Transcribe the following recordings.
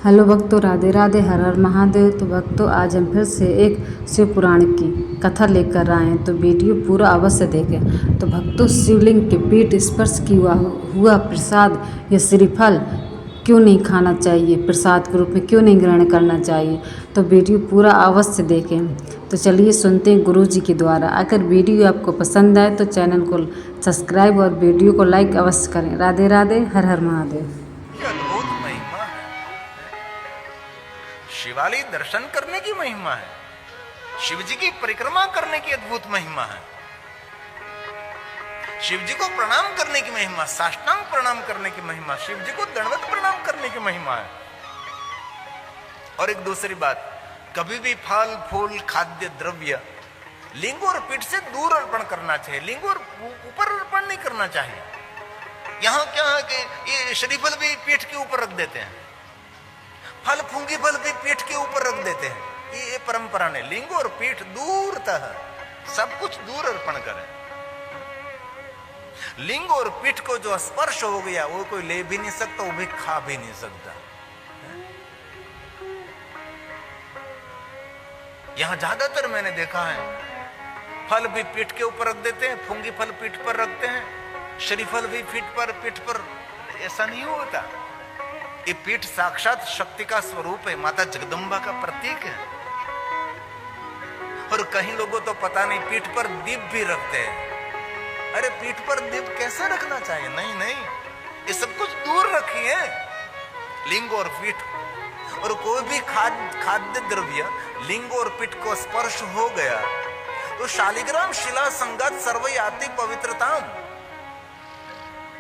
Hello भक्तों, राधे राधे, हर हर महादेव। तो भक्तों, आज हम फिर से एक शिव पुराण की कथा लेकर आए हैं, तो वीडियो पूरा अवश्य देखें। तो भक्तों, शिवलिंग के पीठ स्पर्श की हुआ प्रसाद या श्रीफल क्यों नहीं खाना चाहिए, प्रसाद के रूप में क्यों नहीं ग्रहण करना चाहिए, तो वीडियो पूरा अवश्य देखें। तो चलिए सुनते हैं गुरु जी के द्वारा। अगर वीडियो आपको पसंद आए तो चैनल को सब्सक्राइब और वीडियो को लाइक अवश्य करें। राधे राधे, हर हर महादेव। अद्भुत महिमा है। शिवालय दर्शन करने की महिमा है, शिव जी की परिक्रमा करने की अद्भुत महिमा है, शिव जी को प्रणाम करने की महिमा, साष्टांग प्रणाम करने की महिमा, शिव जी को दंडवत प्रणाम करने की महिमा है। और एक दूसरी बात, कभी भी फल फूल खाद्य द्रव्य लिंग और पीठ से दूर अर्पण करना चाहिए, लिंग और ऊपर अर्पण नहीं करना चाहिए। यहां क्या है कि ये श्रीफल भी पीठ के ऊपर रख देते हैं, फल फूंगी फल भी पीठ के ऊपर रख देते हैं। ये परंपरा ने लिंग और पीठ दूर तक सब कुछ दूर अर्पण करें। लिंग और पीठ को जो स्पर्श हो गया वो कोई ले भी नहीं सकता, वो भी खा भी नहीं सकता। यहां ज्यादातर मैंने देखा है फल भी पीठ के ऊपर रख देते हैं, फूंगी फल पीठ पर रखते हैं, श्रीफल भी पीठ पर। ऐसा नहीं होता। ये पीठ साक्षात शक्ति का स्वरूप है, माता जगदम्बा का प्रतीक है। और कहीं लोगों तो पता नहीं पीठ पर दीप भी रखते हैं। अरे पीठ पर दीप कैसे रखना चाहिए? नहीं नहीं, ये सब कुछ दूर रखिए, लिंग और पीठ। और कोई भी खाद्य द्रव्य लिंग और पीठ को स्पर्श हो गया तो शालिग्राम शिला संगत सर्वयाति पवित्रताम।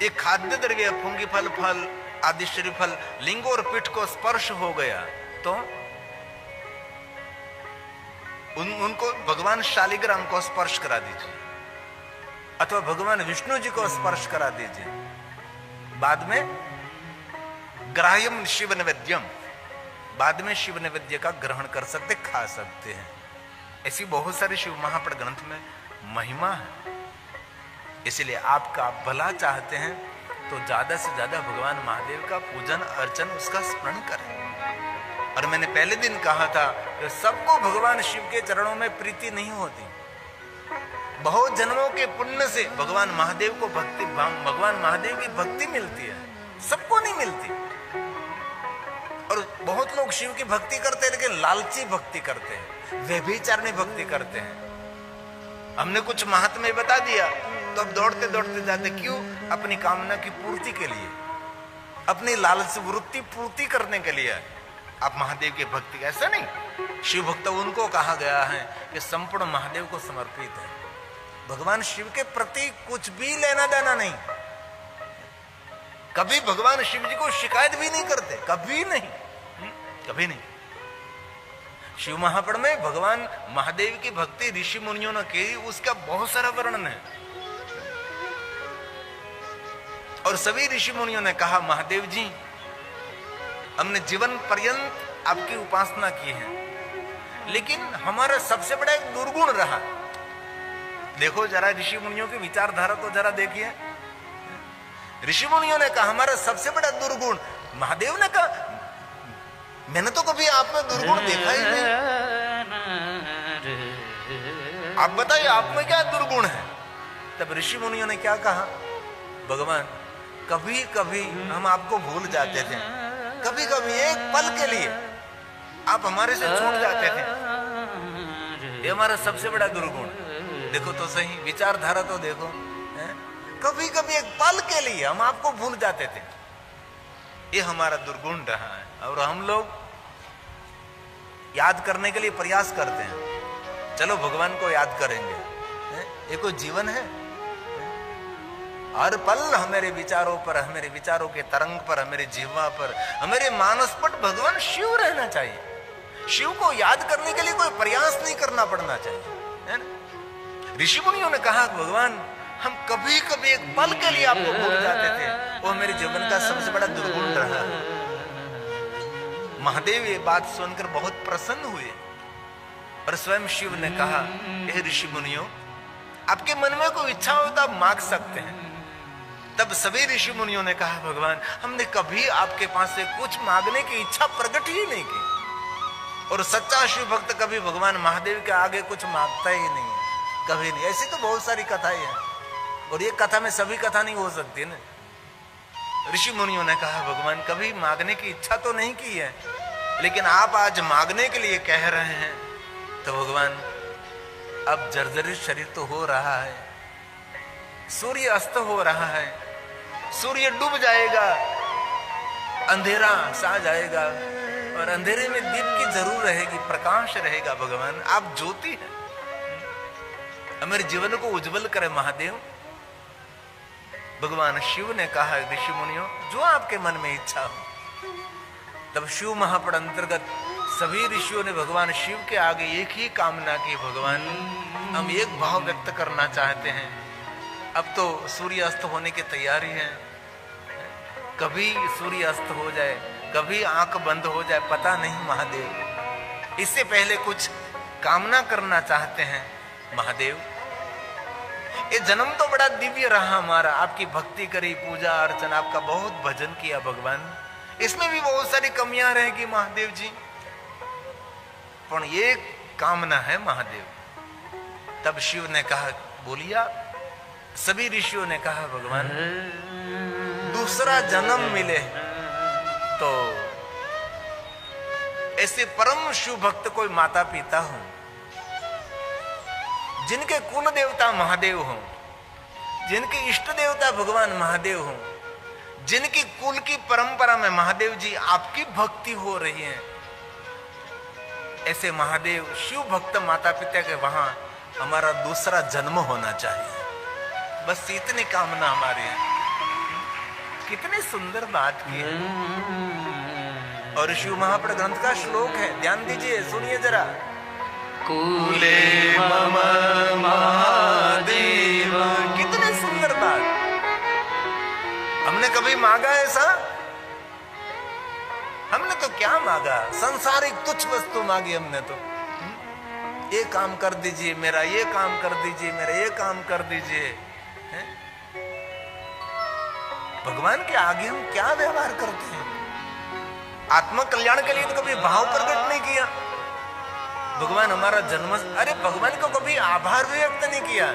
ये खाद्य द्रव्य फूंगी फल फल आदि श्रीफल लिंग और पीठ को स्पर्श हो गया तो उनको भगवान शालिग्राम को स्पर्श करा दीजिए अथवा भगवान विष्णु जी को स्पर्श करा दीजिए। बाद में ग्राह्यम शिव नैवेद्यम, बाद में शिव नैवेद्य का ग्रहण कर सकते, खा सकते हैं। ऐसी बहुत सारी शिव महापड़ ग्रंथ में महिमा है। इसलिए आपका भला चाहते हैं तो ज्यादा से ज्यादा भगवान महादेव का पूजन अर्चन, उसका स्मरण करें। और मैंने पहले दिन कहा था कि सबको भगवान शिव के चरणों में प्रीति नहीं होती। बहुत जन्मों के पुण्य से भगवान महादेव को भगवान महादेव की भक्ति मिलती है, सबको नहीं मिलती। और बहुत लोग शिव की भक्ति करते हैं लेकिन लालची भक्ति करते हैं, व्यभिचारिणी भक्ति करते हैं। हमने कुछ महात्म्य बता दिया तो अब दौड़ते दौड़ते जाते, क्यों? अपनी कामना की पूर्ति के लिए, अपनी लालच वृत्ति पूर्ति करने के लिए आप महादेव की भक्ति। ऐसा नहीं, शिव भक्त उनको कहा गया है कि संपूर्ण महादेव को समर्पित है। भगवान शिव के प्रति कुछ भी लेना देना नहीं। कभी भगवान शिव जी को शिकायत भी नहीं करते, कभी नहीं, कभी नहीं। शिव महापड़ में भगवान महादेव की भक्ति ऋषि मुनियों ने की, उसका बहुत सारा वर्णन है। और सभी ऋषि मुनियों ने कहा, महादेव जी हमने जीवन पर्यंत आपकी उपासना की है, लेकिन हमारा सबसे बड़ा एक दुर्गुण रहा। देखो जरा ऋषि मुनियों की विचारधारा तो जरा देखिए। ऋषि मुनियों ने कहा हमारा सबसे बड़ा दुर्गुण। महादेव ने कहा मैंने तो कभी आप में दुर्गुण देखा ही नहीं, आप बताइए आप में क्या दुर्गुण है? तब ऋषि मुनियों ने क्या कहा, भगवान कभी कभी हम आपको भूल जाते थे, कभी कभी एक पल के लिए आप हमारे से छूट जाते थे, ये हमारा सबसे बड़ा दुर्गुण। देखो तो सही, विचारधारा तो देखो, कभी कभी एक पल के लिए हम आपको भूल जाते थे, ये हमारा दुर्गुण रहा है। और हम लोग याद करने के लिए प्रयास करते हैं, चलो भगवान को याद करेंगे, ये कोई जीवन है? हर पल हमारे विचारों पर, हमारे विचारों के तरंग पर, हमारे जीवा पर, हमारे मानस पर भगवान शिव रहना चाहिए। शिव को याद करने के लिए कोई प्रयास नहीं करना पड़ना चाहिए, है ना? ऋषि मुनियों ने कहा भगवान हम कभी कभी एक पल के लिए आपको भूल जाते थे, वो मेरे जीवन का सबसे बड़ा दुर्गुण रहा। महादेव ये बात सुनकर बहुत प्रसन्न हुए और स्वयं शिव ने कहा, हे ऋषि मुनियों, आपके मन में कोई इच्छा हो तो आप मांग सकते हैं। तब सभी ऋषि मुनियों ने कहा भगवान हमने कभी आपके पास से कुछ मांगने की इच्छा प्रकट ही नहीं की, और सच्चा शिव भक्त कभी भगवान महादेव के आगे कुछ मांगता ही नहीं है, कभी नहीं। ऐसी तो बहुत सारी कथाएं हैं, और ये कथा में सभी कथा नहीं हो सकती ना। ऋषि मुनियों ने कहा भगवान कभी मांगने की इच्छा तो नहीं की है, लेकिन आप आज मांगने के लिए कह रहे हैं, तो भगवान अब जर्जरित शरीर तो हो रहा है, सूर्य अस्त हो रहा है, सूर्य डूब जाएगा, अंधेरा सा जाएगा, और अंधेरे में दीप की जरूर रहेगी, प्रकाश रहेगा। भगवान आप ज्योति हैं, हमारे जीवन को उज्जवल करे महादेव। भगवान शिव ने कहा ऋषि मुनियों जो आपके मन में इच्छा हो। तब शिव महापड़ अंतर्गत सभी ऋषियों ने भगवान शिव के आगे एक ही कामना की, भगवान हम एक भाव व्यक्त करना चाहते हैं। अब तो सूर्य अस्त होने की तैयारी है, कभी सूर्य अस्त हो जाए, कभी आंख बंद हो जाए, पता नहीं महादेव। इससे पहले कुछ कामना करना चाहते हैं महादेव। ये जन्म तो बड़ा दिव्य रहा हमारा, आपकी भक्ति करी, पूजा अर्चना, आपका बहुत भजन किया भगवान, इसमें भी बहुत सारी कमियां रहेगी महादेव जी, पर ये कामना है महादेव। तब शिव ने कहा बोलिया, सभी ऋषियों ने कहा भगवान दूसरा जन्म मिले तो ऐसे परम शिव भक्त कोई माता पिता हो, जिनके कुल देवता महादेव हो, जिनके इष्ट देवता भगवान महादेव हो, जिनकी कुल की परंपरा में महादेव जी आपकी भक्ति हो रही है, ऐसे महादेव शिव भक्त माता पिता के वहां हमारा दूसरा जन्म होना चाहिए। बस इतनी कामना हमारी है। कितनी सुंदर बात की है। और शिव महापड़ ग्रंथ का श्लोक है, ध्यान दीजिए, सुनिए जरा। कूले मम महादेव। कितनी सुंदर बात। हमने कभी मांगा ऐसा? हमने तो क्या मांगा, संसारिक तुच्छ वस्तु मांगी हमने तो। ये काम कर दीजिए मेरा, ये काम कर दीजिए मेरा, ये काम कर दीजिए। भगवान के आगे हम क्या व्यवहार करते हैं? आत्म कल्याण के लिए तो कभी भाव प्रकट नहीं किया। भगवान हमारा जन्म, अरे भगवान को कभी आभार भी व्यक्त नहीं किया।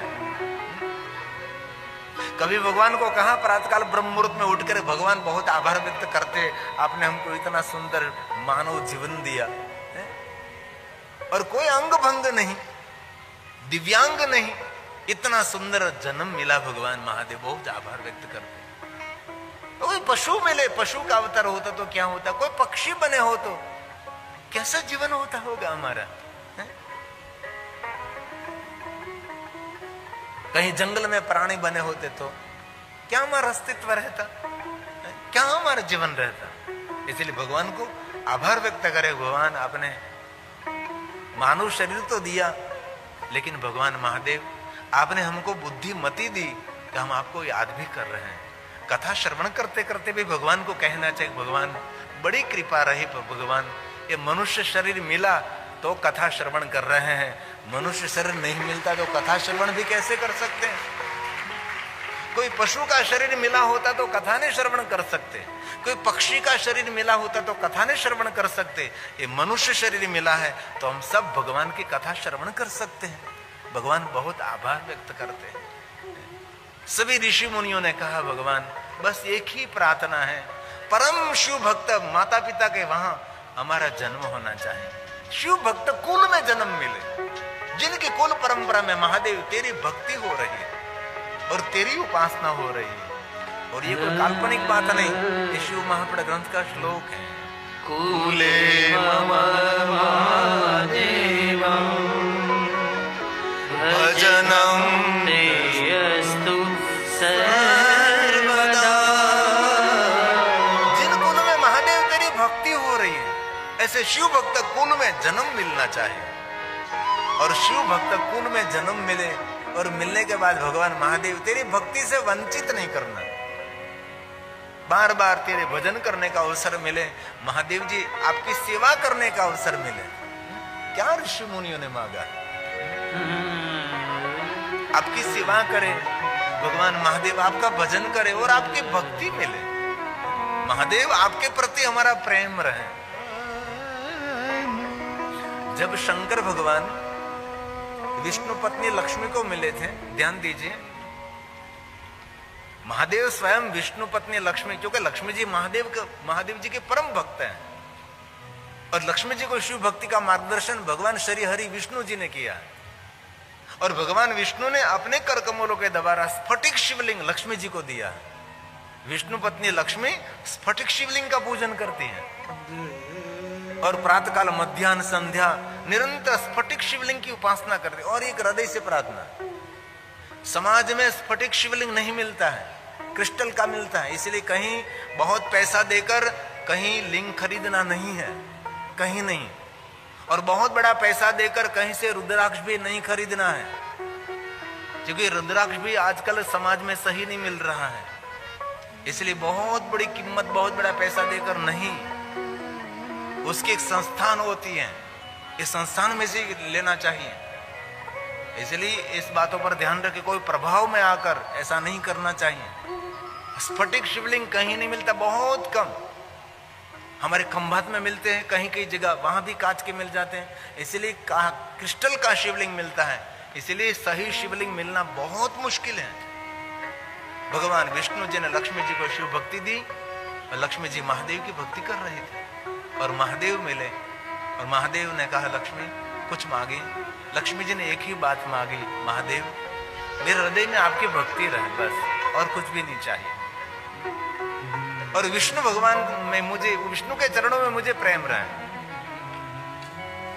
कभी भगवान को कहा प्रातःकाल ब्रह्म मुहूर्त में उठकर भगवान बहुत आभार व्यक्त करते, आपने हमको इतना सुंदर मानव जीवन दिया है? और कोई अंग भंग नहीं, दिव्यांग नहीं, इतना सुंदर जन्म मिला भगवान महादेव, बहुत आभार व्यक्त करते। कोई पशु मिले, पशु का अवतार होता तो क्या होता, कोई पक्षी बने हो तो कैसा जीवन होता होगा हमारा है? कहीं जंगल में प्राणी बने होते तो क्या हमारा अस्तित्व रहता, क्या हमारा जीवन रहता। इसलिए भगवान को आभार व्यक्त करे, भगवान आपने मानव शरीर तो दिया, लेकिन भगवान महादेव आपने हमको बुद्धिमति दी कि हम आपको याद भी कर रहे हैं। कथा श्रवण करते करते भी भगवान को कहना चाहिए, भगवान बड़ी कृपा रही, भगवान ये मनुष्य शरीर मिला तो कथा श्रवण कर रहे हैं, मनुष्य शरीर नहीं मिलता तो कथा श्रवण भी कैसे कर सकते हैं? कोई पशु का शरीर मिला होता तो कथा नहीं श्रवण कर सकते, कोई पक्षी का शरीर मिला होता तो कथा नहीं श्रवण कर सकते। ये मनुष्य शरीर मिला है तो हम सब भगवान की कथा श्रवण कर सकते हैं। भगवान बहुत आभार व्यक्त करते हैं। सभी ऋषि मुनियों ने कहा भगवान बस एक ही प्रार्थना है, परम शिव भक्त माता पिता के वहां हमारा जन्म होना चाहिए, शिव भक्त कुल में जन्म मिले, जिनकी कुल परंपरा में महादेव तेरी भक्ति हो रही है और तेरी उपासना हो रही है। और ये कोई काल्पनिक बात नहीं, ये शिव महापड़ ग्रंथ का श्लोक है। कूले मम महादेव भजनम नेयस्तु सर्वदा। जिन कुल में महादेव तेरी भक्ति हो रही है, ऐसे शिव भक्त कुल में जन्म मिलना चाहिए। और शिव भक्त कुल में जन्म मिले और मिलने के बाद भगवान महादेव तेरी भक्ति से वंचित नहीं करना, बार बार तेरे भजन करने का अवसर मिले, महादेव जी आपकी सेवा करने का अवसर मिले। क्या ऋषि मुनियों ने मांगा? आपकी सेवा करें, भगवान महादेव आपका भजन करे और आपकी भक्ति मिले, महादेव आपके प्रति हमारा प्रेम रहे। जब शंकर भगवान विष्णु पत्नी लक्ष्मी को मिले थे, ध्यान दीजिए, महादेव स्वयं विष्णु पत्नी लक्ष्मी, क्योंकि लक्ष्मी जी महादेव जी के परम भक्त हैं और लक्ष्मी जी को शिव भक्ति का मार्गदर्शन भगवान श्री हरि विष्णु जी ने किया और भगवान विष्णु ने अपने कर कमलों के द्वारा स्फटिक शिवलिंग लक्ष्मी जी को दिया। विष्णु पत्नी लक्ष्मी स्फटिक शिवलिंग का पूजन करती हैं और प्रातःकाल मध्याह्न संध्या निरंतर स्फटिक शिवलिंग की उपासना करती है और एक हृदय से प्रार्थना। समाज में स्फटिक शिवलिंग नहीं मिलता है, क्रिस्टल का मिलता है, इसलिए कहीं बहुत पैसा देकर कहीं लिंग खरीदना नहीं है, कहीं नहीं, और बहुत बड़ा पैसा देकर कहीं से रुद्राक्ष भी नहीं खरीदना है, क्योंकि रुद्राक्ष भी आजकल समाज में सही नहीं मिल रहा है, इसलिए बहुत बड़ी कीमत बहुत बड़ा पैसा देकर नहीं, उसकी एक संस्थान होती है, इस संस्थान में से लेना चाहिए। इसलिए इस बातों पर ध्यान रखें, कोई प्रभाव में आकर ऐसा नहीं करना चाहिए। स्फटिक शिवलिंग कहीं नहीं मिलता, बहुत कम, हमारे खंभात में मिलते हैं, कहीं कहीं जगह वहां भी कांच के मिल जाते हैं, इसलिए क्रिस्टल का शिवलिंग मिलता है, इसलिए सही शिवलिंग मिलना बहुत मुश्किल है। भगवान विष्णु जी ने लक्ष्मी जी को शिव भक्ति दी और लक्ष्मी जी महादेव की भक्ति कर रहे थे और महादेव मिले और महादेव ने कहा लक्ष्मी कुछ मांगी। लक्ष्मी जी ने एक ही बात मांगी, महादेव मेरे हृदय में आपकी भक्ति रहे, बस और कुछ भी नहीं चाहिए। और विष्णु भगवान में मुझे, विष्णु के चरणों में मुझे प्रेम रहे।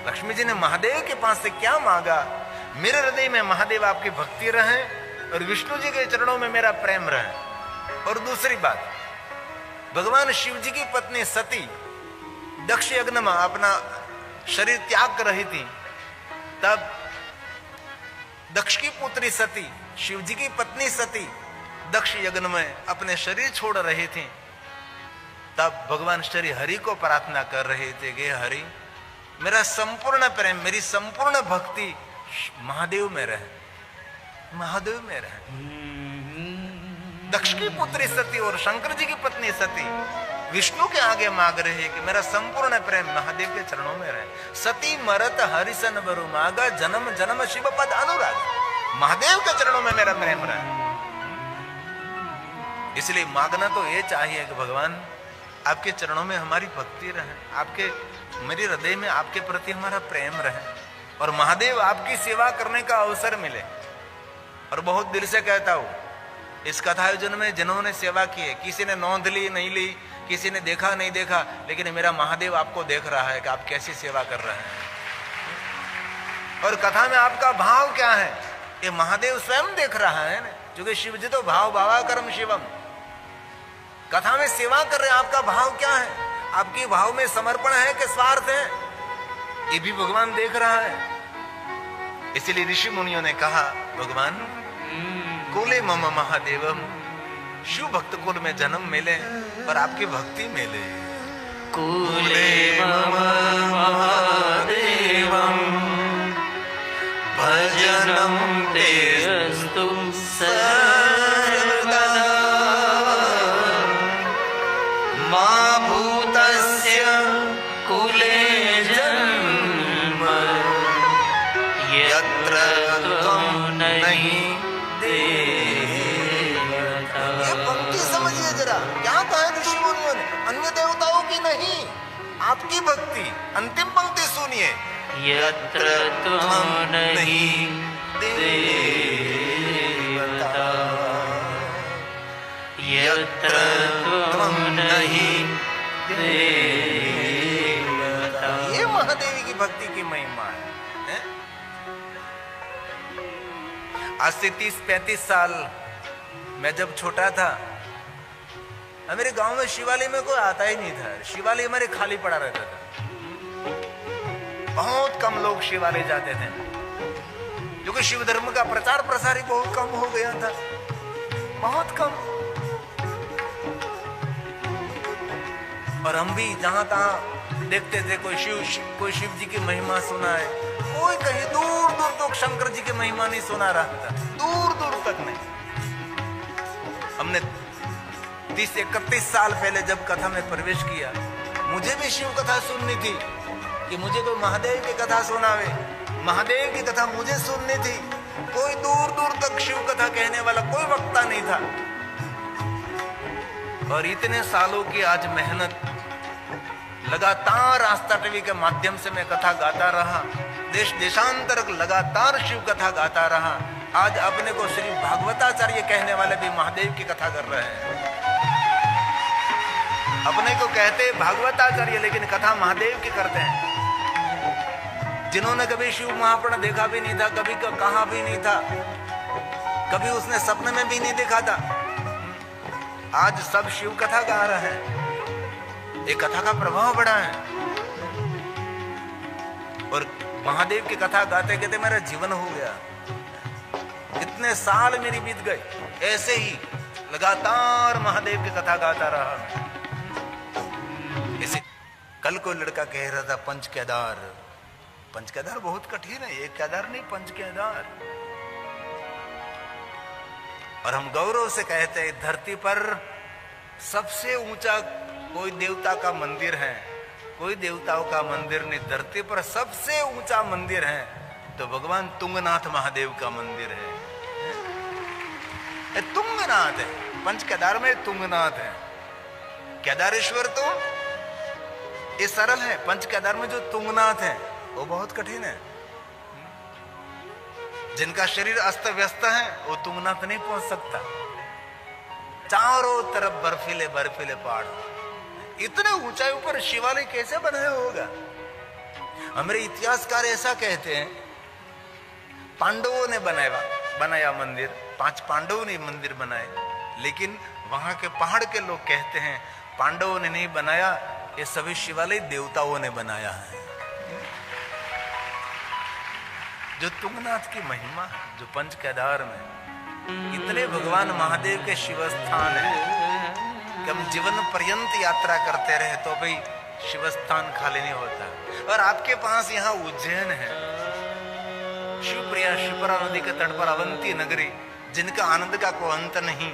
लक्ष्मी जी ने महादेव के पास से क्या मांगा, मेरे हृदय में महादेव आपकी भक्ति रहे और विष्णु जी के चरणों में मेरा प्रेम रहे। और दूसरी बात, भगवान शिव जी की पत्नी सती दक्ष यज्ञ में अपना शरीर त्याग कर रही थी, तब दक्ष की पुत्री सती, शिव जी की पत्नी सती दक्ष यज्ञ में अपने शरीर छोड़ रही थी, तब भगवान श्री हरि को प्रार्थना कर रहे थे कि हरि मेरा संपूर्ण प्रेम, मेरी संपूर्ण भक्ति महादेव में रहे, महादेव में रहे। दक्ष की पुत्री सती और शंकर जी की पत्नी सती विष्णु के आगे मांग रहे कि मेरा संपूर्ण प्रेम महादेव के चरणों में रहे। सती मरत हरिसन बरु मागा, जन्म जन्म शिव पद अनुराग, महादेव के चरणों में मेरा प्रेम रहे। इसलिए मांगना तो ये चाहिए कि भगवान आपके चरणों में हमारी भक्ति रहे, आपके मेरे हृदय में आपके प्रति हमारा प्रेम रहे और महादेव आपकी सेवा करने का अवसर मिले। और बहुत दिल से कहता हूं, इस कथा आयोजन में जिन्होंने सेवा की है, किसी ने नोंद ली नहीं ली, किसी ने देखा नहीं देखा, लेकिन मेरा महादेव आपको देख रहा है कि आप कैसी सेवा कर रहे हैं और कथा में आपका भाव क्या है, ये महादेव स्वयं देख रहा है ना, क्योंकि शिव जी तो भाव भावा कर्म शिवम। कथा में सेवा कर रहे हैं, आपका भाव क्या है, आपके भाव में समर्पण है कि स्वार्थ है, ये भी भगवान देख रहा है। इसलिए ऋषि मुनियों ने कहा भगवान कुले मम महादेवम, शिव भक्त कुल में जन्म मिले और आपकी भक्ति मिले। कुले मम महादेवम भजनम तेस्तु सर्वदा मा भूतस्य कुले जन्म यत्र त्वं नहीं देवता। ये पंक्ति समझिए जरा, क्या कहा ऋषि मुनियों ने, अन्य देवताओं की नहीं, आपकी भक्ति। अंतिम पंक्ति सुनिए, यत्र त्वं नहीं देवता, यत्र त्वं नहीं देवता। ये महादेवी की भक्ति की महिमा है। आज से 30-35 साल मैं जब छोटा था, मेरे गांव में शिवालय में कोई आता ही नहीं था, शिवालय हमारे खाली पड़ा रहता था, बहुत कम लोग शिवालय जाते थे, क्योंकि शिव धर्म का प्रचार प्रसार ही बहुत कम हो गया था, बहुत कम। और हम भी जहां तहां देखते थे, कोई शिव जी की महिमा सुना है, कोई कहीं दूर दूर तक शंकर जी की महिमा नहीं सुना रहा था, दूर दूर तक नहीं। हमने 30-31 साल पहले जब कथा में प्रवेश किया, मुझे भी शिव कथा सुननी थी कि मुझे तो महादेव की कथा सुनावे, महादेव की कथा मुझे सुननी थी। कोई दूर दूर तक शिव कथा कहने वाला कोई वक्ता नहीं था। और इतने सालों की आज मेहनत, लगातार आस्था टीवी के माध्यम से मैं कथा गाता रहा, देश देशांतर लगातार शिव कथा गाता रहा। आज अपने को श्री भागवताचार्य कहने वाले भी महादेव की कथा कर रहे हैं। अपने को कहते भागवताचार्य, लेकिन कथा महादेव की करते हैं। जिन्होंने कभी शिव महापुराण देखा भी नहीं था, कभी कहा भी नहीं था, कभी उसने सपने में भी नहीं देखा था, आज सब शिव कथा गा रहे हैं। एक कथा का प्रभाव बड़ा है। और महादेव की कथा गाते गाते मेरा जीवन हो गया। इतने साल मेरी बीत गए, ऐसे ही लगातार महादेव की कथा गाता रहा। इसी कल को लड़का कह रहा था पंच केदार, पंच केदार बहुत कठिन है, एक केदार नहीं, पंच केदार। और हम गौरव से कहते हैं धरती पर सबसे ऊंचा कोई देवता का मंदिर है, कोई देवताओं का मंदिर नहीं, धरती पर सबसे ऊंचा मंदिर है तो भगवान तुंगनाथ महादेव का मंदिर है। तुंगनाथ है, पंच केदार में तुंगनाथ है। केदारेश्वर तो ये सरल है, पंच केदार में जो तुंगनाथ है वो बहुत कठिन है। जिनका शरीर अस्त व्यस्त है वो तुंगनाथ नहीं पहुंच सकता। चारों तरफ बर्फीले बर्फीले पहाड़, इतने ऊंचाई पर शिवालय कैसे बना होगा? हमारे इतिहासकार ऐसा कहते हैं पांडवों ने बनाया मंदिर, 5 पांडवों ने मंदिर बनाए, लेकिन वहां के पहाड़ के लोग कहते हैं पांडवों ने नहीं बनाया, ये सभी शिवालय देवताओं ने बनाया है। जो तुंगनाथ की महिमा, जो पंच केदार में इतने भगवान महादेव के शिव स्थान है कि हम जीवन पर्यंत यात्रा करते रहे तो भाई शिव स्थान खाली नहीं होता। और आपके पास यहाँ उज्जैन है, शिवप्रिया शिवपुरा नदी के तट पर अवंती नगरी, जिनका आनंद का कोई अंत नहीं।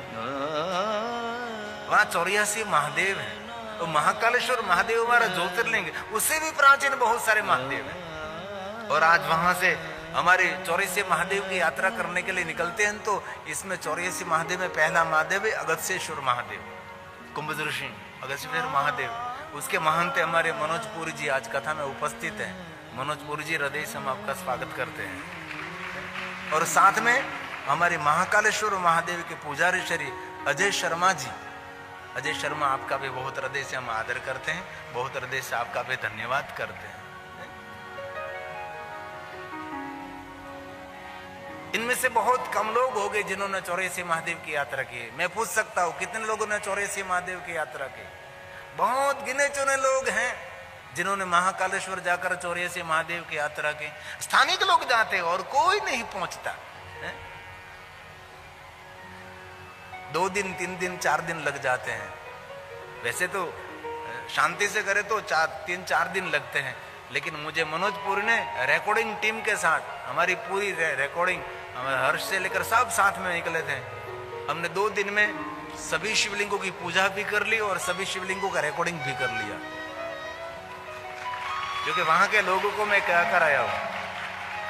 वहां 84 महादेव है। तो महाकालेश्वर महादेव हमारा ज्योतिर्लिंग, उससे भी प्राचीन बहुत सारे महादेव हैं। और आज वहां से हमारे 84 महादेव की यात्रा करने के लिए निकलते हैं तो इसमें 84 महादेव में पहला महादेव है अगस्त्येश्वर महादेव, कुंभ ऋषि अगस्त्येश्वर महादेव। उसके महंत हमारे मनोज पुरी जी आज कथा में उपस्थित है। मनोज पुरी जी, हृदय से हम आपका स्वागत करते हैं। और साथ में हमारे महाकालेश्वर महादेव के पुजारी श्री अजय शर्मा जी, अजय शर्मा, आपका भी बहुत हृदय से हम आदर करते हैं, बहुत हृदय से आपका भी धन्यवाद करते हैं। इनमें से बहुत कम लोग हो गए जिन्होंने 84 महादेव की यात्रा की। मैं पूछ सकता हूं कितने लोगों ने 84 महादेव की यात्रा की? बहुत गिने चुने लोग हैं जिन्होंने महाकालेश्वर जाकर 84 महादेव की यात्रा की। स्थानीय लोग जाते और कोई नहीं पहुंचता। 2 दिन 3 दिन 4 दिन लग जाते हैं। वैसे तो शांति से करे तो 3-4 दिन लगते हैं, लेकिन मुझे मनोजपुर ने रिकॉर्डिंग टीम के साथ, हमारी पूरी रिकॉर्डिंग, हर्ष से लेकर सब साथ में निकले थे। हमने 2 दिन में सभी शिवलिंगों की पूजा भी कर ली और सभी शिवलिंगों का रिकॉर्डिंग भी कर लिया। क्योंकि वहां के लोगों को मैं क्या कराया हूं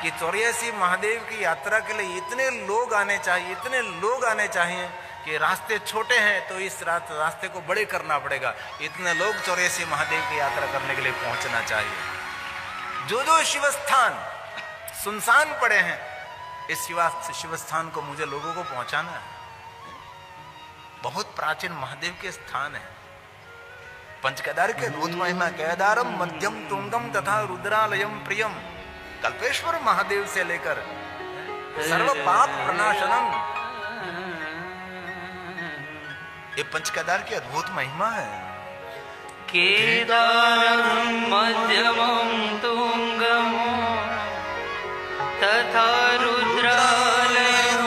कि 84 महादेव की यात्रा के लिए इतने लोग आने चाहिए, इतने लोग आने चाहिए कि रास्ते छोटे हैं तो इस रास्ते को बड़े करना पड़ेगा। इतने लोग 84 महादेव की यात्रा करने के लिए पहुंचना चाहिए। जो शिव स्थान सुनसान पड़े हैं, इस शिव स्थान को मुझे लोगों को पहुंचाना है। बहुत प्राचीन महादेव के स्थान है। पंचकेदार के अद्भुत महिमा, केदारम मध्यम तुंगम तथा रुद्रालयम प्रियम, कल्पेश्वर महादेव से लेकर सर्व पाप प्रणाशनम, ये पंचकेदार की अद्भुत महिमा है। केदारं मध्यमं तुंगम तथा रुद्रालयं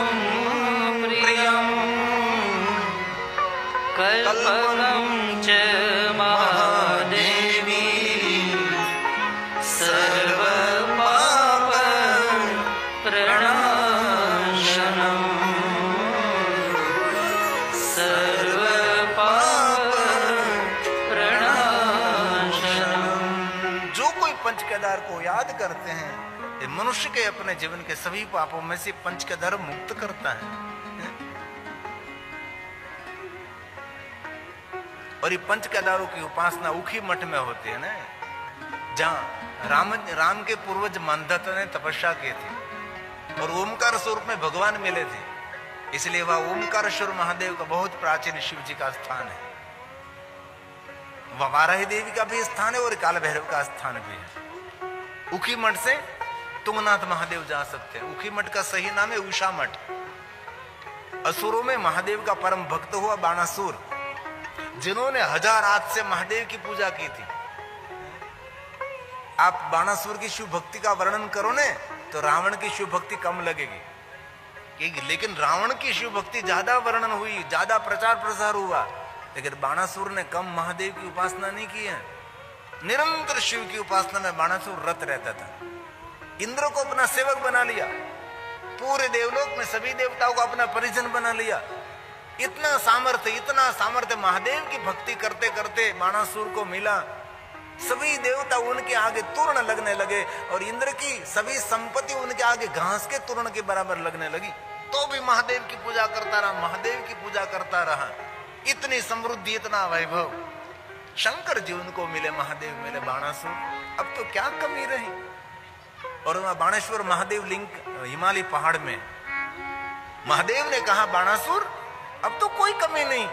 प्रियं कल्पकं च महादेवी सर्वपाप प्रणाशनम् कोई पंच केदार को याद करते हैं, ये मनुष्य के अपने जीवन के सभी पापों में से पंच केदार मुक्त करता है। और ये पंच केदारों की उपासना उखी मठ में होती है ना, जहां राम के पूर्वज मंदता ने तपस्या की थी और ओमकार स्वरूप में भगवान मिले थे, इसलिए वह ओमकारेश्वर महादेव का बहुत प्राचीन शिव जी का स्थान है। वह वाराही देवी का भी स्थान है और काल भैरव का स्थान भी है। उखी मठ से तुंगनाथ महादेव जा सकते हैं। उखी मठ का सही नाम है उषा मठ। असुरों में महादेव का परम भक्त हुआ बाणासुर, जिन्होंने 1000 हाथ से महादेव की पूजा की थी। आप बाणासुर की शिव भक्ति का वर्णन करो ने तो रावण की शिव भक्ति कम लगेगी, लेकिन रावण की शिव भक्ति ज्यादा वर्णन हुई, ज्यादा प्रचार प्रसार हुआ, लेकिन बाणासुर ने कम महादेव की उपासना नहीं की है। निरंतर शिव की उपासना में बाणासुर रत रहता था। इंद्र को अपना सेवक बना लिया, पूरे देवलोक में सभी देवताओं को अपना परिजन बना लिया। इतना सामर्थ्य महादेव की भक्ति करते करते बाणासुर को मिला। सभी देवता उनके आगे तूर्ण लगने लगे और इंद्र की सभी संपत्ति उनके आगे घास के तूर्ण के बराबर लगने लगी, तो भी महादेव की पूजा करता रहा, महादेव की पूजा करता रहा। इतनी समृद्धि, इतना वैभव। शंकर जी उनको मिले, महादेव मिले, बाणासुर, अब तो क्या कमी रही। और वहां बाणेश्वर महादेव लिंग हिमालय पहाड़ में महादेव ने कहा, बाणासुर अब तो कोई कमी नहीं,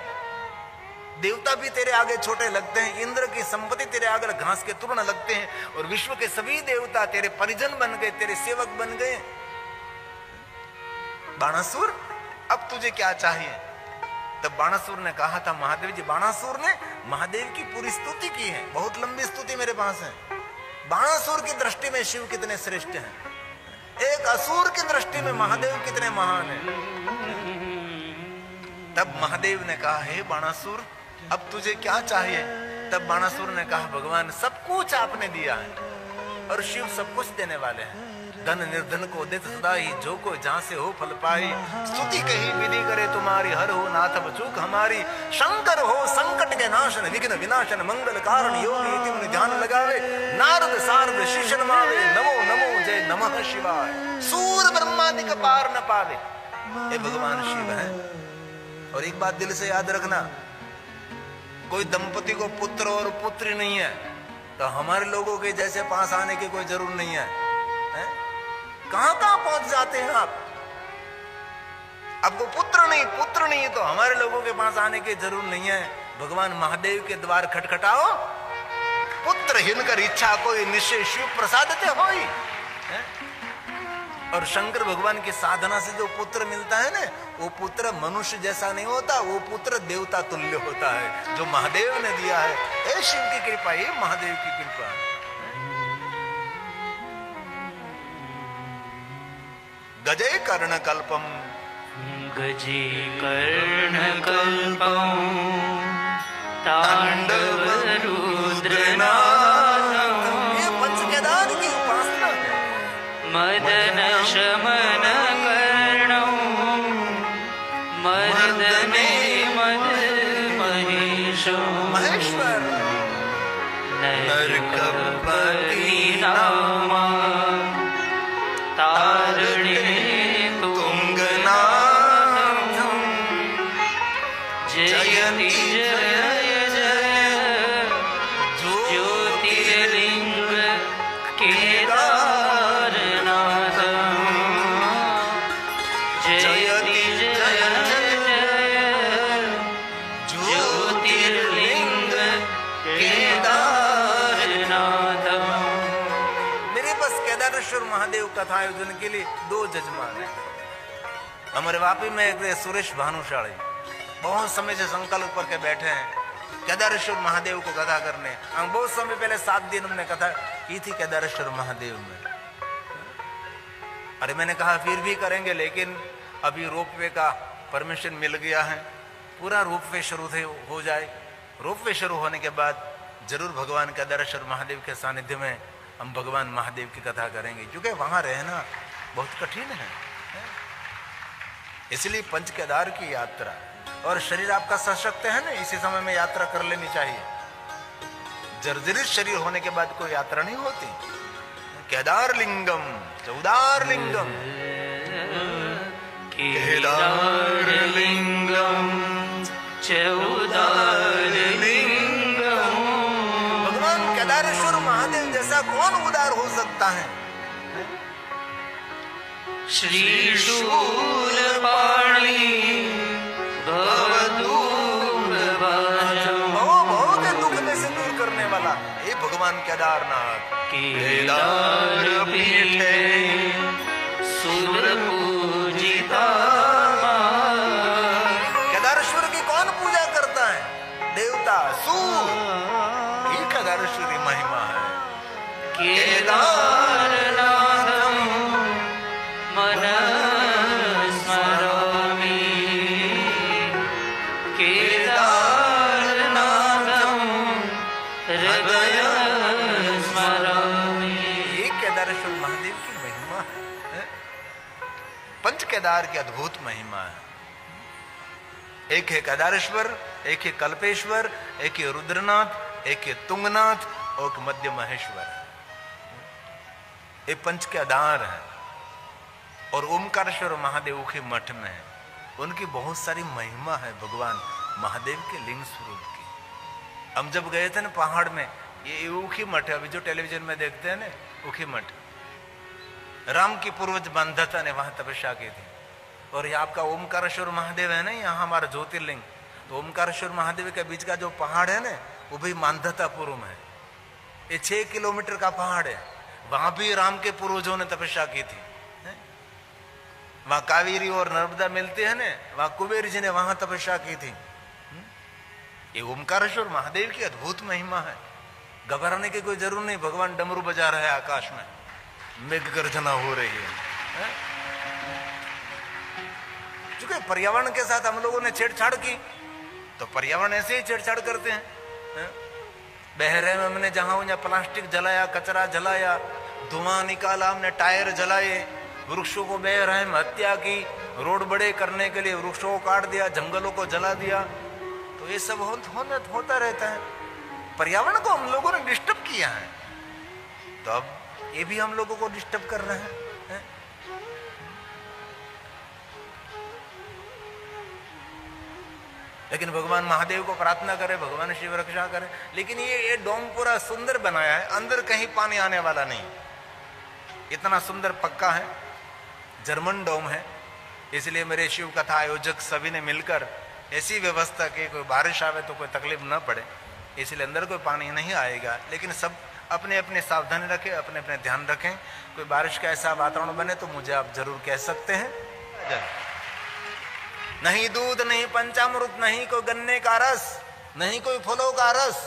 देवता भी तेरे आगे छोटे लगते हैं, इंद्र की संपत्ति तेरे आगे घास के तूर्ण लगते हैं, और विश्व के सभी देवता तेरे परिजन बन गए, तेरे सेवक बन गए। बाणासुर अब तुझे क्या चाहिए? तब बाणासुर ने कहा था, महादेव जी, बाणासुर ने महादेव की पूरी स्तुति की है, बहुत लंबी स्तुति मेरे पास है। बाणासुर की दृष्टि में शिव कितने श्रेष्ठ हैं, एक असुर की दृष्टि में महादेव कितने महान हैं। तब महादेव ने कहा, हे बाणासुर अब तुझे क्या चाहिए? तब बाणासुर ने कहा, भगवान सब कुछ आपने दिया है और शिव सब कुछ देने वाले हैं। धन निर्धन को देत सदा ही, जो को जहां से हो फल पाई। स्तुति कही विधि करे तुम्हारी, हर हो नाथ बचूक हमारी। शंकर हो संकट के नाशन, विघ्न विनाशन, मंगल कारण योगी तिमन ध्यान लगावे। नारद सारद शिष्य नमावे, नमो नमो जय नमः शिवाय। सूर ब्रह्मादि का पार न पावे, ये भगवान शिव है। और एक बात दिल से याद रखना, कोई दंपति को पुत्र और पुत्री नहीं है तो हमारे लोगों के जैसे पास आने की कोई जरूर नहीं है, कहां कहां पहुंच जाते हैं आप। आपको पुत्र नहीं तो हमारे लोगों के पास आने की जरूर नहीं है। भगवान महादेव के द्वार खटखटाओ, पुत्र हिनकर इच्छा कोई, निश्चय शिव प्रसादते होई। और शंकर भगवान की साधना से जो पुत्र मिलता है ना, वो पुत्र मनुष्य जैसा नहीं होता, वो पुत्र देवता तुल्य होता है, जो महादेव ने दिया है। ये शिव की कृपा, ये महादेव की कृपा। गजे कर्ण कल्पम, गजे कर्ण कल्पम, तांडव रुद्रनादम। ये पंचकेदार की उपासना है। मदन शमन कर्णौ, मर्दने मद महेशो, महेश्वर नरकपति नामा, तारणे तुंगनाथम। जयति जय जय ज्योतिर्लिंग केदारनाथ। जयति जय जय ज्योतिर्लिंग केदारनाथ। मेरे पास केदारेश्वर महादेव कथा आयोजन के लिए 2 जजमान हैं। हमारे वापी में एक सुरेश भानुशाली बहुत समय से संकल्प करके बैठे हैं केदारेश्वर महादेव को कथा करने। हम बहुत समय पहले 7 दिन हमने कथा की थी केदारेश्वर महादेव में। अरे मैंने कहा फिर भी करेंगे, लेकिन अभी रोपवे का परमिशन मिल गया है, पूरा रोपवे शुरू हो जाए। रोपवे शुरू होने के बाद जरूर भगवान केदारेश्वर महादेव के सानिध्य में हम भगवान महादेव की कथा करेंगे, क्योंकि वहां रहना बहुत कठिन है। इसलिए पंच केदार की यात्रा, और शरीर आपका सशक्त है ना, इसी समय में यात्रा कर लेनी चाहिए। जर्जरित शरीर होने के बाद कोई यात्रा नहीं होती। केदार लिंगम, चौदार लिंगम, केदार लिंगम, चौदार लिंगम। भगवान केदारेश्वर महादेव जैसा कौन उदार हो सकता है? श्री शूलपाणि भव के दुख में से दूर करने वाला हे भगवान केदारनाथ। केदार पीठे सुर पूजिता। केदारेश्वर की कौन पूजा करता है? देवता, सूर। ये केदारेश्वर की महिमा है। केदारनाथं मनः स्मरामि। केदारनाथं हृदय स्मरामि। ये केदारेश्वर महादेव की महिमा है। पंच केदार की अद्भुत महिमा है। एक है केदारेश्वर, एक है कल्पेश्वर, एक है रुद्रनाथ, एक है तुंगनाथ और एक मध्य महेश्वर। ये पंच केदार है। और ओमकारेश्वर महादेव के मठ में है। उनकी बहुत सारी महिमा है भगवान महादेव के लिंग स्वरूप की। हम जब गए थे ना पहाड़ में, ये ऊखी मठ है, अभी जो टेलीविजन में देखते हैं ना, ऊखी मठ। राम की पूर्वज बंधता ने वहां तपस्या की थी। और ये आपका ओमकारेश्वर महादेव है ना, यहाँ हमारा ज्योतिर्लिंग। तो ओमकारेश्वर महादेव के बीच का जो पहाड़ है ना, वो भी मानधतापुर में है। ये 6 किलोमीटर का पहाड़ है। वहां भी राम के पूर्वजों ने तपस्या की थी। वहां कावेरी और नर्मदा मिलते हैं ना, वहां कुबेर जी ने वहां तपस्या की थी। ये ओमकारेश्वर महादेव की अद्भुत महिमा है। घबराने की कोई जरूर नहीं। भगवान डमरू बजा रहे हैं आकाश में, मेघ गर्जना हो रही है। चूंकि पर्यावरण के साथ हम लोगों ने छेड़छाड़ की, तो पर्यावरण ऐसे ही छेड़छाड़ करते हैं। बहरे में हमने जहां प्लास्टिक जलाया, कचरा जलाया, धुआं निकाला, हमने टायर जलाए, वृक्षों को बहरे में हत्या की, रोड बड़े करने के लिए वृक्षों को काट दिया, जंगलों को जला दिया। तो ये सब होता रहता है। पर्यावरण को हम लोगों ने डिस्टर्ब किया है, तो अब ये भी हम लोगों को डिस्टर्ब कर रहे हैं। लेकिन भगवान महादेव को प्रार्थना करें, भगवान शिव रक्षा करें। लेकिन ये डोम पूरा सुंदर बनाया है, अंदर कहीं पानी आने वाला नहीं। इतना सुंदर पक्का है, जर्मन डोम है। इसलिए मेरे शिव कथा आयोजक सभी ने मिलकर ऐसी व्यवस्था की, कोई बारिश आवे तो कोई तकलीफ न पड़े, इसलिए अंदर कोई पानी नहीं आएगा। लेकिन सब अपने अपने सावधानी रखें, अपने अपने ध्यान रखें। कोई बारिश का ऐसा वातावरण बने तो मुझे आप जरूर कह सकते हैं। नहीं दूध, नहीं पंचामृत, नहीं कोई गन्ने का रस, नहीं कोई फलों का रस।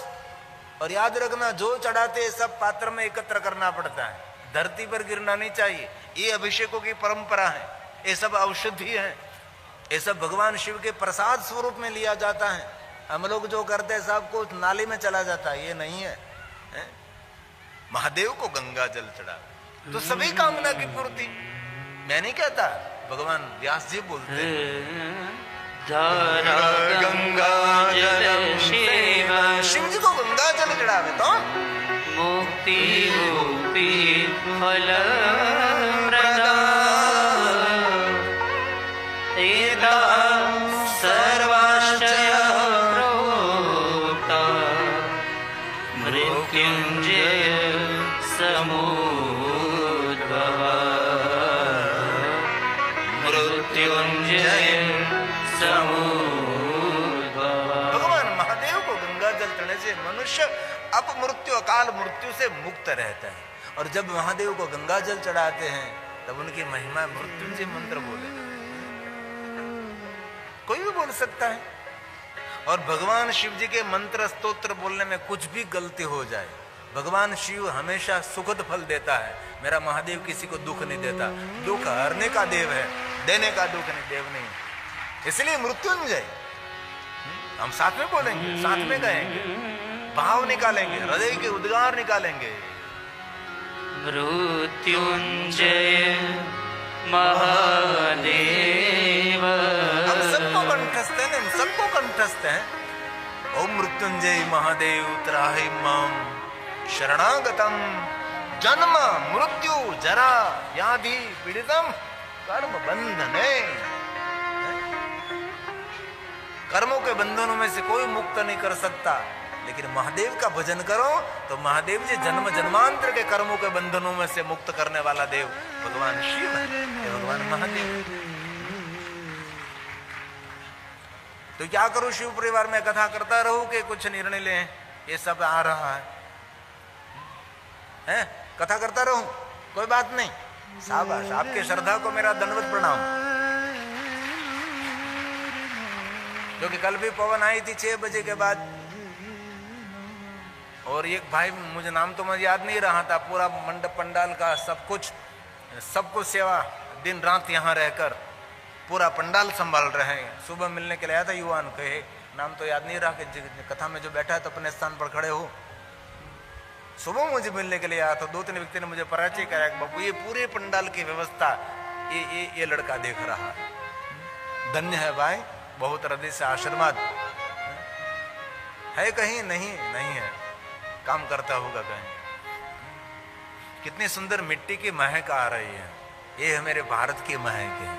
और याद रखना, जो चढ़ाते सब पात्र में एकत्र करना पड़ता है, धरती पर गिरना नहीं चाहिए। ये अभिषेकों की परंपरा है। ये सब औषधि है। ये सब भगवान शिव के प्रसाद स्वरूप में लिया जाता है। हम लोग जो करते हैं सब कुछ नाली में चला जाता है, ये नहीं है। महादेव को गंगा जल चढ़ा तो सभी कामना की पूर्ति। मैं नहीं कहता, भगवान व्यास जी बोलते हैं। धारा गंगा जल शिव, शिव जी को गंगा जल चढ़ावे तो मुक्ति मुक्ति फल प्रदा। एता सर्वाश्चय प्रोक्ता मृत्युंजय समुद्भवा। मृत्युंजय समुद्भवा। भगवान महादेव को गंगा जल चढ़ने से मनुष्य अपमृत्यु अकाल मृत्यु से मुक्त रहता है। और जब महादेव को गंगा जल चढ़ाते हैं तब उनकी महिमा मृत्युंजय मंत्र बोले, कोई भी बोल सकता है। और भगवान शिव जी के मंत्र स्तोत्र बोलने में कुछ भी गलती हो जाए, भगवान शिव हमेशा सुखद फल देता है। मेरा महादेव किसी को दुख नहीं देता। दुख हरने का देव है, देने का दुख नहीं, देव नहीं। इसलिए मृत्युंजय हम साथ में बोलेंगे, साथ में गाएंगे, भाव निकालेंगे, हृदय के उद्गार निकालेंगे। मृत्युंजय महादेव। हम सबको कंठस्थ हैं, हम सबको कंठस्थ हैं। ओम मृत्युंजय महादेव त्राहि माम शरणागतम जन्म मृत्यु जरा व्याधि पीड़ितम कर्म बंधने। कर्मों के बंधनों में से कोई मुक्त नहीं कर सकता, लेकिन महादेव का भजन करो तो महादेव जी जन्म जन्मांतर के कर्मों के बंधनों में से मुक्त करने वाला देव भगवान शिव है, भगवान महादेव। तो क्या करूं शिव परिवार में कथा करता रहूं कि कुछ निर्णय लें? ये सब आ रहा है कथा करता रहूं? कोई बात नहीं, शाबाश, आपके श्रद्धा को मेरा दंडवत प्रणाम। क्योंकि कल भी पवन आई थी 6 बजे के बाद, और एक भाई, मुझे नाम तो मुझे याद नहीं रहा था, पूरा मंडप पंडाल का सब कुछ सेवा दिन रात यहाँ रहकर पूरा पंडाल संभाल रहे हैं। सुबह मिलने के लिए आया था युवान, कहे नाम तो याद नहीं रहा कि कथा में जो बैठा है तो अपने स्थान पर खड़े हो। सुबह मुझे मिलने के लिए आया तो 2-3 व्यक्ति ने मुझे परिचय कराया, बाबू ये पूरे पंडाल की व्यवस्था ये लड़का देख रहा है। धन्य है भाई, बहुत हृदय से आशीर्वाद है। कहीं नहीं है, काम करता होगा कहीं। कितनी सुंदर मिट्टी की महक आ रही है, ये है मेरे भारत की महक है,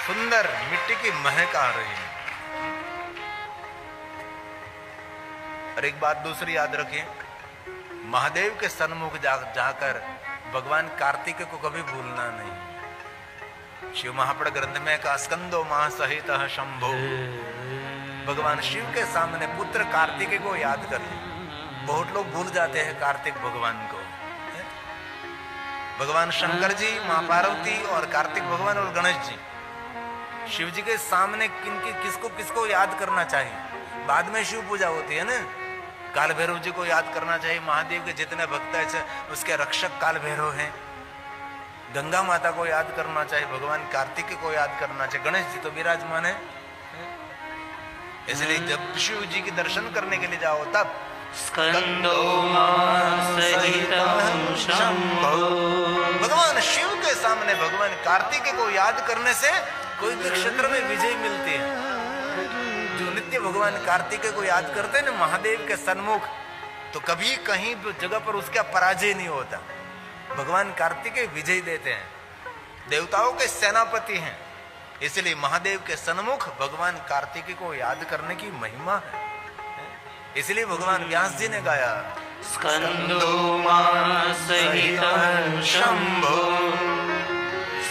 सुंदर मिट्टी की महक आ रही है। और एक बात दूसरी याद रखें, महादेव के सन्मुख जाकर भगवान कार्तिक को कभी भूलना नहीं। शिव महापड़ ग्रंथ में का स्कंदो माह सहित शंभो, भगवान शिव के सामने पुत्र कार्तिक को याद कर ले। बहुत लोग भूल जाते हैं कार्तिक भगवान को। भगवान शंकर जी, मां पार्वती और कार्तिक भगवान और गणेश जी, शिव जी के सामने किसको याद करना चाहिए? बाद में शिव पूजा होती है ना, काल भैरव जी को याद करना चाहिए। महादेव के जितने भक्त हैं उसके रक्षक काल भैरव हैं। गंगा माता को याद करना चाहिए, भगवान कार्तिक को याद करना चाहिए, गणेश जी तो विराजमान है। इसलिए जब शिव जी के दर्शन करने के लिए जाओ तब स्कंदो सहितं शंभो, भगवान शिव के सामने भगवान कार्तिक को याद करने से कोई भी क्षेत्र में विजय मिलती है। जो नित्य भगवान कार्तिक को याद करते हैं ना महादेव के सन्मुख, तो कभी कहीं जगह पर उसका पराजय नहीं होता। भगवान कार्तिक विजय देते हैं, देवताओं के सेनापति हैं। इसलिए महादेव के सन्मुख भगवान कार्तिक को याद करने की महिमा है। इसलिए भगवान व्यास जी ने गाया, स्कंदो मां सहितं शंभो,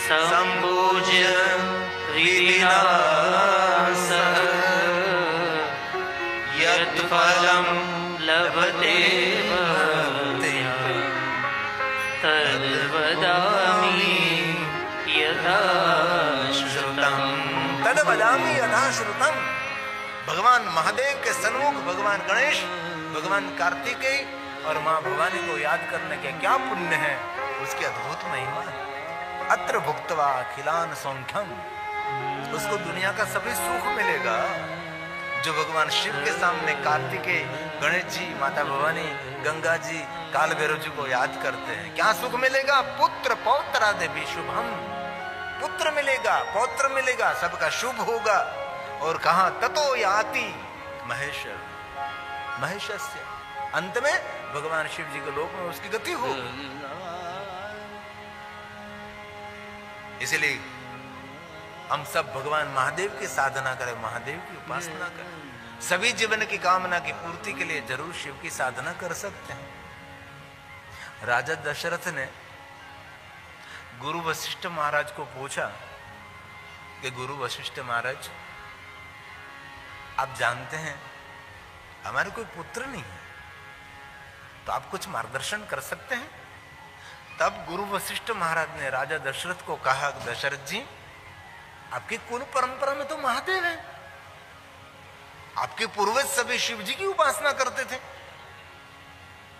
संपूज्य विनाश यत् फलं लभते तद् वदामि यथा श्रुतम्। तद वदामि यथा श्रुतम्। भगवान महादेव के सन्मुख भगवान गणेश, भगवान कार्तिकेय और मां भवानी को याद करने के क्या पुण्य है, उसकी अद्भुत महिमा है। अत्र भुक्त्वा अखिलान सौख्यम, उसको दुनिया का सभी सुख मिलेगा। जो भगवान शिव के सामने कार्तिकेय, गणेश जी, माता भवानी, गंगा जी, काल भैरव जी को याद करते हैं, क्या सुख मिलेगा? पुत्र पौत्रादि भी शुभम, पुत्र मिलेगा, पौत्र मिलेगा, सबका शुभ होगा। और कहा ततो याति महेशस्य, अंत में भगवान शिव जी के लोक में उसकी गति होगी। इसलिए हम सब भगवान महादेव की साधना करें, महादेव की उपासना करें। सभी जीवन की कामना की पूर्ति के लिए जरूर शिव की साधना कर सकते हैं। राजा दशरथ ने गुरु वशिष्ठ महाराज को पूछा कि गुरु वशिष्ठ महाराज, आप जानते हैं हमारे कोई पुत्र नहीं है, तो आप कुछ मार्गदर्शन कर सकते हैं? तब गुरु वशिष्ठ महाराज ने राजा दशरथ को कहा, दशरथ जी, आपकी कुल परंपरा में तो महादेव है, आपके पूर्वज सभी शिव जी की उपासना करते थे,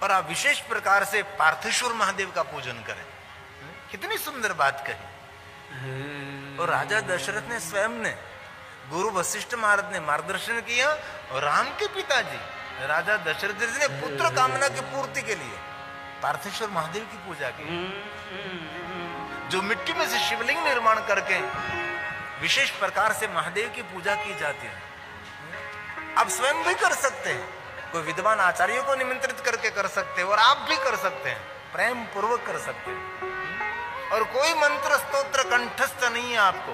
और आप विशेष प्रकार से पार्थेश्वर महादेव का पूजन करें। कितनी सुंदर बात कही। और राजा दशरथ ने स्वयं ने, गुरु वशिष्ठ महाराज ने मार्गदर्शन किया, और राम के पिताजी राजा दशरथ जी ने पुत्र कामना की पूर्ति के लिए पार्थेश्वर महादेव की पूजा की। जो मिट्टी में से शिवलिंग निर्माण करके विशेष प्रकार से महादेव की पूजा की जाती है। आप स्वयं भी कर सकते हैं, कोई विद्वान आचार्यों को निमंत्रित करके कर सकते हैं, और आप भी कर सकते हैं, प्रेम पूर्वक कर सकते हैं। और कोई मंत्र स्तोत्र कंठस्थ नहीं है आपको,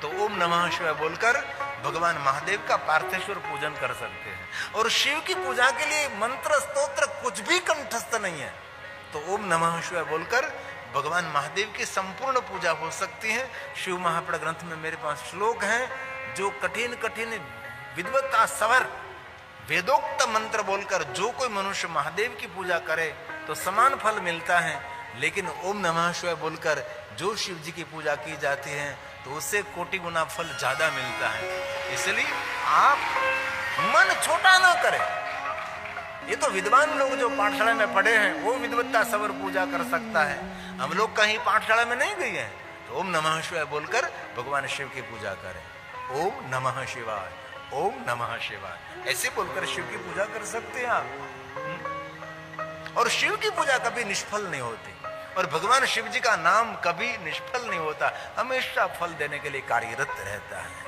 तो ओम नमः शिवाय बोलकर भगवान महादेव का पार्थेश्वर पूजन कर सकते हैं। और शिव की पूजा के लिए मंत्र स्तोत्र कुछ भी कंठस्थ नहीं है, तो ओम नमः शिवाय बोलकर भगवान महादेव की संपूर्ण पूजा हो सकती है। शिव महापुराण ग्रंथ में मेरे पास श्लोक हैं, जो कठिन कठिन विद्वत्ता सवर वेदोक्त मंत्र बोलकर जो कोई मनुष्य महादेव की पूजा करे तो समान फल मिलता है, लेकिन ओम नमः शिवाय बोलकर जो शिव जी की पूजा की जाती है तो उससे कोटि गुना फल ज्यादा मिलता है। इसलिए आप मन छोटा ना करें। ये तो विद्वान लोग जो पाठशाला में पढ़े हैं वो विद्वत्ता सवर पूजा कर सकता है, हम लोग कहीं पाठशाला में नहीं गए हैं, तो ओम नमः शिवाय बोलकर भगवान शिव की पूजा करें। ओम नमः शिवाय, ओम नमः शिवाय, ऐसे बोलकर शिव की पूजा कर सकते हैं आप। और शिव की पूजा कभी निष्फल नहीं होती, और भगवान शिव जी का नाम कभी निष्फल नहीं होता, हमेशा फल देने के लिए कार्यरत रहता है।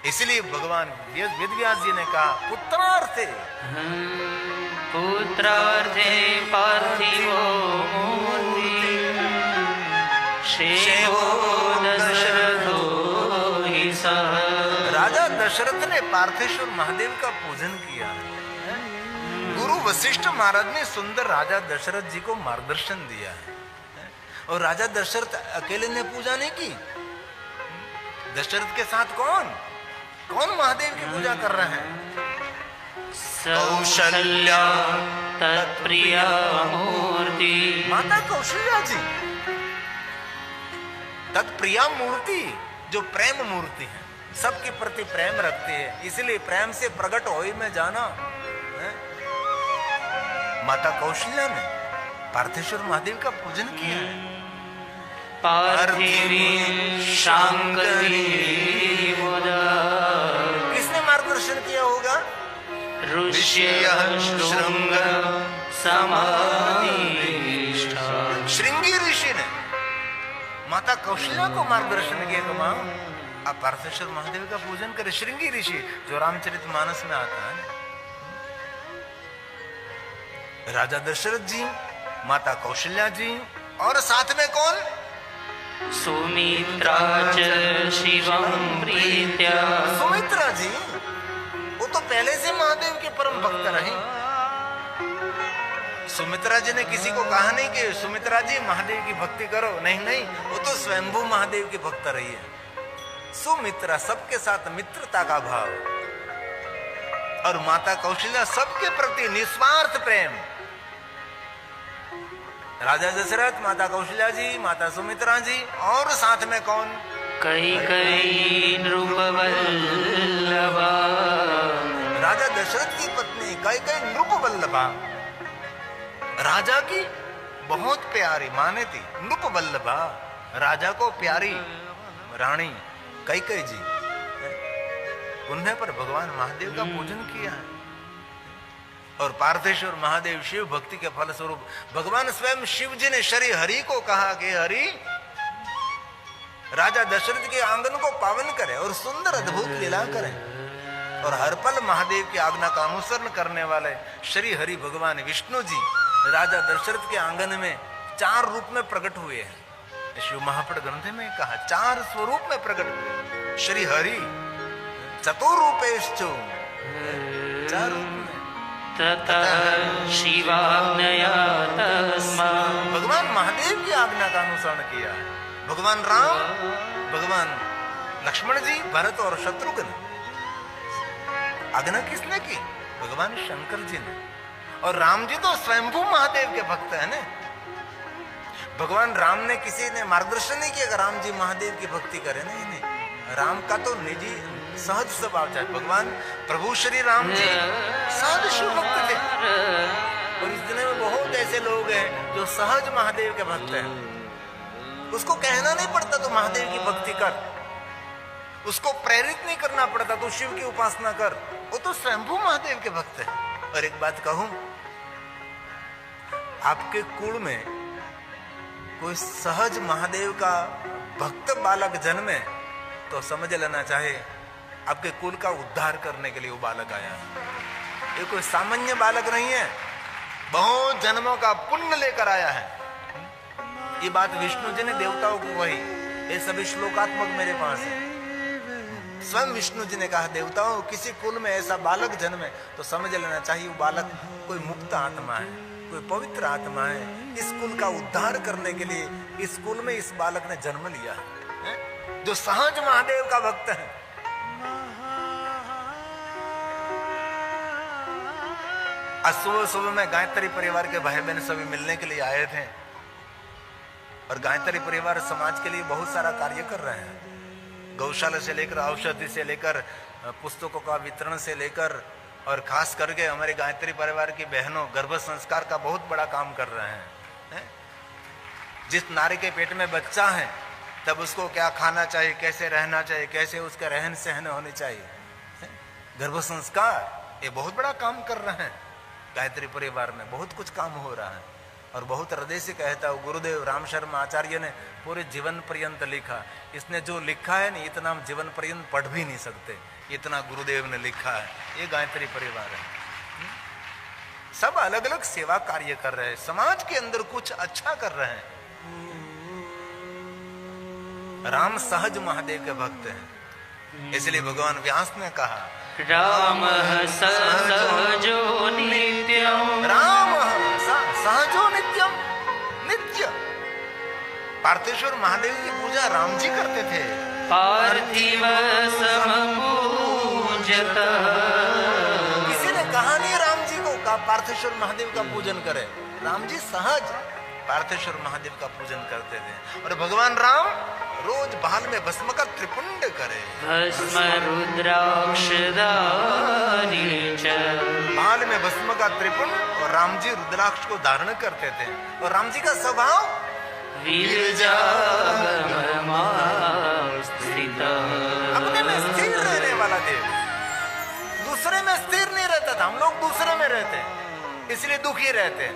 इसलिए भगवान वेद व्यास जी ने कहा पुत्रार्थे पुत्रार्थे पार्थिवो मूर्ति शेवो दशरथो हि सः। राजा दशरथ ने पार्थेश्वर महादेव का पूजन किया। गुरु वशिष्ठ महाराज ने सुंदर राजा दशरथ जी को मार्गदर्शन दिया है, और राजा दशरथ अकेले ने पूजा नहीं की। दशरथ के साथ कौन कौन महादेव की पूजा कर रहे हैं? कौशल्या तत्प्रिया मूर्ति, माता कौशल्या जी तत्प्रिया मूर्ति, जो प्रेम मूर्ति है, सबके प्रति प्रेम रखती है, इसलिए प्रेम से प्रकट होई में जाना है? माता कौशल्या ने पार्थेश्वर महादेव का पूजन किया है। पार्थिवी शांकरी मुदा, किसने मार्गदर्शन किया होगा? ऋष्य शृंग समाधिष्ठा, श्रृंगी ऋषि ने माता कौशल्या को मार्गदर्शन किया। मां आप पार्थेश्वर महादेव का पूजन करें। श्रृंगी ऋषि जो रामचरितमानस में आता है, राजा दशरथ जी, माता कौशल्या जी, और साथ में कौन? सुमित्रा च शिवं प्रीत्या, सुमित्रा जी, वो तो पहले से महादेव के परम भक्त रहे। सुमित्रा जी ने किसी को कहा नहीं कि सुमित्रा जी महादेव की भक्ति करो, नहीं नहीं, वो तो स्वयंभू महादेव की भक्त रही है। सुमित्रा सबके साथ मित्रता का भाव, और माता कौशल्या सबके प्रति निस्वार्थ प्रेम। राजा दशरथ, माता कौशल्या जी, माता सुमित्रा जी, और साथ में कौन? कैकेयी नृपवल्लभा, राजा दशरथ की पत्नी कैकेयी नृपवल्लभा, राजा की बहुत प्यारी माने थी। नृपवल्लभा, राजा को प्यारी रानी कैकेयी जी, उन्हें पर भगवान महादेव का पूजन किया है। और पार्थेश्वर महादेव शिव भक्ति के फल स्वरूप भगवान स्वयं शिव जी ने श्री हरि को कहा कि हरि राजा दशरथ के आंगन को पावन करे और सुंदर अद्भुत लीला करें। और हर पल महादेव की आज्ञा का अनुसरण करने वाले श्री हरि भगवान विष्णु जी राजा दशरथ के आंगन में 4 रूप में प्रकट हुए हैं। शिव महापुराण ग्रंथ में कहा 4 स्वरूप में प्रकट हुए श्री हरि, चतुरूपेश्चो, 4 रूप में। ततः शिवाज्ञया तस्मात्, भगवान महादेव की आज्ञा का अनुसरण किया। भगवान राम, भगवान लक्ष्मण जी, भरत और शत्रुघ्न, आज्ञा किसने की? भगवान शंकर जी ने। और राम जी तो स्वयंभू महादेव के भक्त है ना। भगवान राम ने किसी ने मार्गदर्शन नहीं किया कि राम जी महादेव की भक्ति करें, नहीं नहीं, राम का तो निजी सहज स्वभाव है। भगवान प्रभु श्री राम जी सहज शिव भक्त थे, और इस दुनिया में बहुत ऐसे लोग हैं जो सहज महादेव के भक्त हैं। उसको कहना नहीं पड़ता तो महादेव की भक्ति कर, उसको प्रेरित नहीं करना पड़ता तो शिव की उपासना कर, वो तो स्वयंभू महादेव के भक्त है। और एक बात कहूं, आपके कुल में कोई सहज महादेव का भक्त बालक जन्मे तो समझ लेना चाहे आपके कुल का उद्धार करने के लिए वो बालक आया है। ये कोई सामान्य बालक नहीं है, बहुत जन्मों का पुण्य लेकर आया है। ये बात विष्णु जी ने देवताओं को कही, ये सभी श्लोकात्मक मेरे पास है। स्वयं विष्णु जी ने कहा, देवताओं किसी कुल में ऐसा बालक जन्मे तो समझ लेना चाहिए वो बालक कोई मुक्त आत्मा है, कोई पवित्र आत्मा है। इस कुल का उद्धार करने के लिए इस कुल में इस बालक ने जन्म लिया है, जो सहज महादेव का भक्त है। आज सुबह सुबह में गायत्री परिवार के भाई बहन सभी मिलने के लिए आए थे, और गायत्री परिवार समाज के लिए बहुत सारा कार्य कर रहे हैं। गौशाला से लेकर औषधि से लेकर पुस्तकों का वितरण से लेकर, और खास करके हमारे गायत्री परिवार की बहनों गर्भ संस्कार का बहुत बड़ा काम कर रहे हैं। जिस नारी के पेट में बच्चा है तब उसको क्या खाना चाहिए, कैसे रहना चाहिए, कैसे उसका रहन सहन होनी चाहिए, गर्भ संस्कार, ये बहुत बड़ा काम कर रहे हैं। गायत्री परिवार में बहुत कुछ काम हो रहा है, और बहुत हृदय से कहता हूँ, गुरुदेव राम शर्मा आचार्य ने पूरे जीवन पर्यंत लिखा। इसने जो लिखा है ना, इतना हम जीवन पर्यंत पढ़ भी नहीं सकते, इतना गुरुदेव ने लिखा है। ये गायत्री परिवार है, सब अलग अलग सेवा कार्य कर रहे हैं, समाज के अंदर कुछ अच्छा कर रहे हैं। राम सहज महादेव के भक्त हैं, इसलिए भगवान व्यास ने कहा, राम सहजो नित्यम, राम सहजो नित्यम, नित्य। पार्थेश्वर महादेव की पूजा राम जी करते थे। पार्थिव समपूजत, किसी ने कहा नहीं राम जी को का पार्थेश्वर महादेव का पूजन करे। राम जी सहज पार्थेश्वर महादेव का पूजन करते थे, और भगवान राम रोज बाल में भस्म का त्रिपुंड करे, भस्म रुद्राक्ष धारी च, बाल में भस्म का त्रिपुंड, और राम जी रुद्राक्ष को धारण करते थे। और राम जी का स्वभाव अपने में स्थिर रहने वाला देव, दूसरे में स्थिर नहीं रहता था। हम लोग दूसरे में रहते हैं, इसलिए दुखी रहते हैं।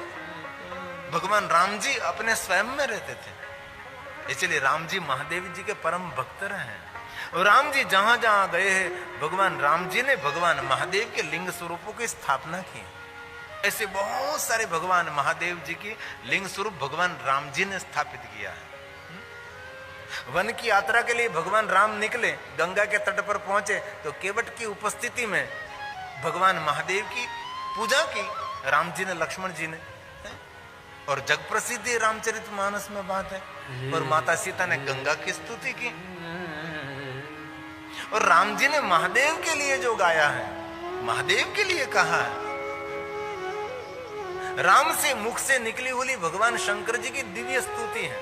भगवान राम जी अपने स्वयं में रहते थे, इसलिए राम जी महादेव जी के परम भक्त रहे। और राम जी जहां जहां गए हैं, भगवान राम जी ने भगवान महादेव के लिंग स्वरूपों की स्थापना की। ऐसे बहुत सारे भगवान महादेव जी की लिंग स्वरूप भगवान राम जी ने स्थापित किया है। वन की यात्रा के लिए भगवान राम निकले, गंगा के तट पर पहुंचे तो केवट की उपस्थिति में भगवान महादेव की पूजा की राम जी ने, लक्ष्मण जी ने। और जग प्रसिद्ध रामचरितमानस में बात है। और माता सीता ने गंगा की स्तुति की, और राम जी ने महादेव के लिए जो गाया है, महादेव के लिए कहा है। राम से मुख से निकली हुई भगवान शंकर जी की दिव्य स्तुति है।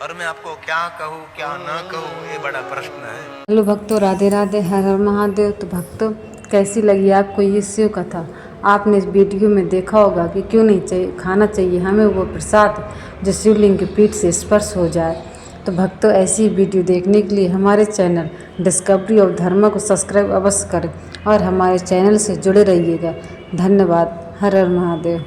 और मैं आपको क्या कहूँ क्या ना कहूँ, ये बड़ा प्रश्न है। हेलो भक्तों, राधे राधे, हर हर महादेव। तो भक्तों, कैसी लगी आपको ये शिव कथा? आपने इस वीडियो में देखा होगा कि क्यों नहीं चाहिए खाना चाहिए हमें वो प्रसाद जो शिवलिंग की पीठ से स्पर्श हो जाए। तो भक्तों, ऐसी वीडियो देखने के लिए हमारे चैनल डिस्कवरी ऑफ धर्म को सब्सक्राइब अवश्य करें और हमारे चैनल से जुड़े रहिएगा। धन्यवाद। हर हर महादेव।